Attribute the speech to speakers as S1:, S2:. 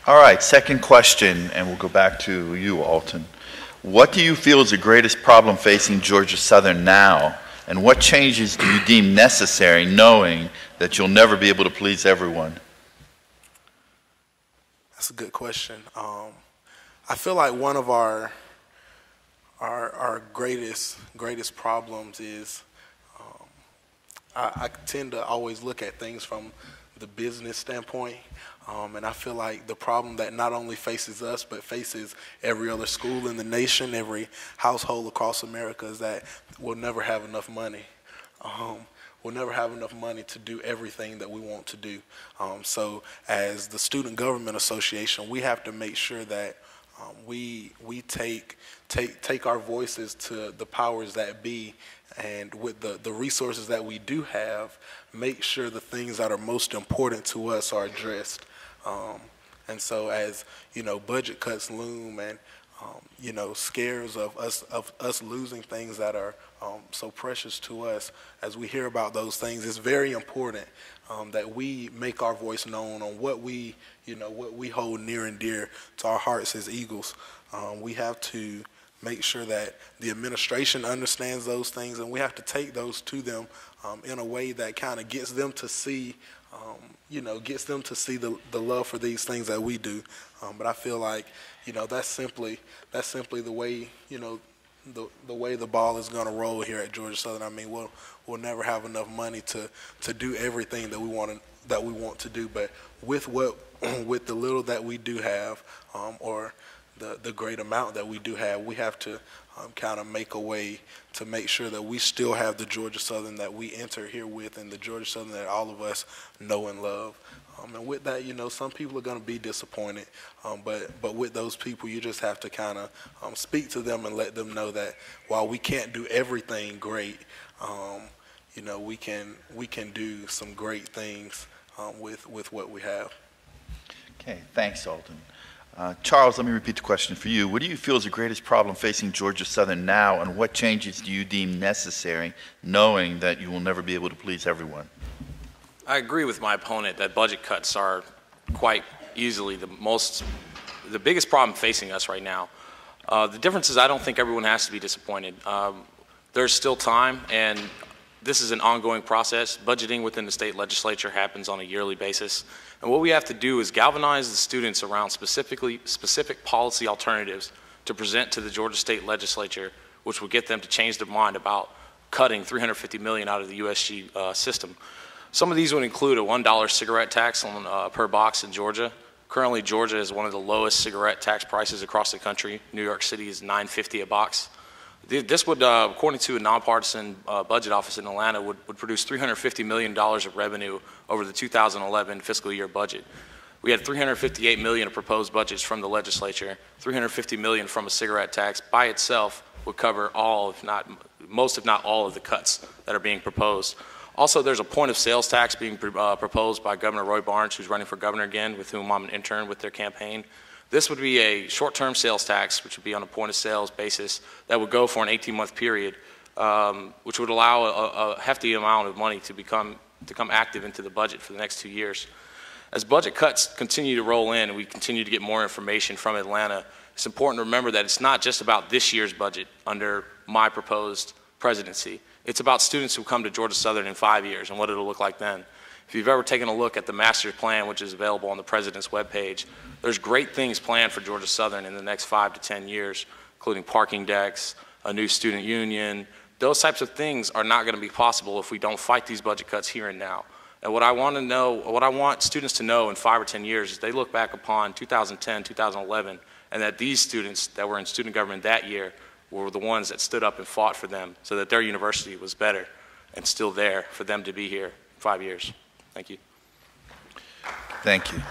S1: All right, second question, and we'll go back to you, Alton. What do you feel is the greatest problem facing Georgia Southern now, and what changes do you deem necessary knowing that you'll never be able to please everyone?
S2: That's a good question. I feel like one of our greatest problems is I tend to always look at things from the business standpoint, and I feel like the problem that not only faces us but faces every other school in the nation, every household across America, is that we'll never have enough money. We'll never have enough money to do everything that we want to do. So as the Student Government Association, we have to make sure that we take our voices to the powers that be, and with the resources that we do have, make sure the things that are most important to us are addressed. And so as, you know, budget cuts loom and, you know, scares of us losing things that are so precious to us, as we hear about those things, it's very important that we make our voice known on what we, you know, what we hold near and dear to our hearts as Eagles. We have to make sure that the administration understands those things, and we have to take those to them in a way that kind of gets them to see, you know, gets them to see the love for these things that we do. But I feel like, you know, that's simply the way, you know, the way the ball is going to roll here at Georgia Southern. I mean, we'll never have enough money to do everything that we want to do. But with the little that we do have, or the great amount that we do have, we have to kind of make a way to make sure that we still have the Georgia Southern that we enter here with, and the Georgia Southern that all of us know and love. And with that, you know, some people are going to be disappointed, but with those people, you just have to kind of speak to them and let them know that while we can't do everything great, you know, we can do some great things with what we have.
S1: Okay, thanks, Alton. Charles, let me repeat the question for you. What do you feel is the greatest problem facing Georgia Southern now, and what changes do you deem necessary, knowing that you will never be able to please everyone?
S3: I agree with my opponent that budget cuts are quite easily the biggest problem facing us right now. The difference is I don't think everyone has to be disappointed. There's still time, and this is an ongoing process. Budgeting within the state legislature happens on a yearly basis. And what we have to do is galvanize the students around specific policy alternatives to present to the Georgia State Legislature, which will get them to change their mind about cutting $350 million out of the USG system. Some of these would include a $1 cigarette tax on, per box in Georgia. Currently, Georgia is one of the lowest cigarette tax prices across the country. New York City is $9.50 a box. This would, according to a nonpartisan budget office in Atlanta, would produce $350 million of revenue over the 2011 fiscal year budget. We had $358 million of proposed budgets from the legislature. $350 million from a cigarette tax by itself would cover all, if not most, if not all, of the cuts that are being proposed. Also, there's a point of sales tax being proposed by Governor Roy Barnes, who's running for governor again, with whom I'm an intern with their campaign. This would be a short-term sales tax, which would be on a point-of-sales basis that would go for an 18-month period, which would allow a hefty amount of money to come active into the budget for the next 2 years. As budget cuts continue to roll in and we continue to get more information from Atlanta, it's important to remember that it's not just about this year's budget under my proposed presidency. It's about students who come to Georgia Southern in 5 years and what it'll look like then. If you've ever taken a look at the master plan, which is available on the president's webpage, there's great things planned for Georgia Southern in the next 5 to 10 years, including parking decks, a new student union. Those types of things are not going to be possible if we don't fight these budget cuts here and now. And what I want students to know in 5 or 10 years is they look back upon 2010, 2011, and that these students that were in student government that year were the ones that stood up and fought for them so that their university was better and still there for them to be here in 5 years. Thank you.
S1: Thank you.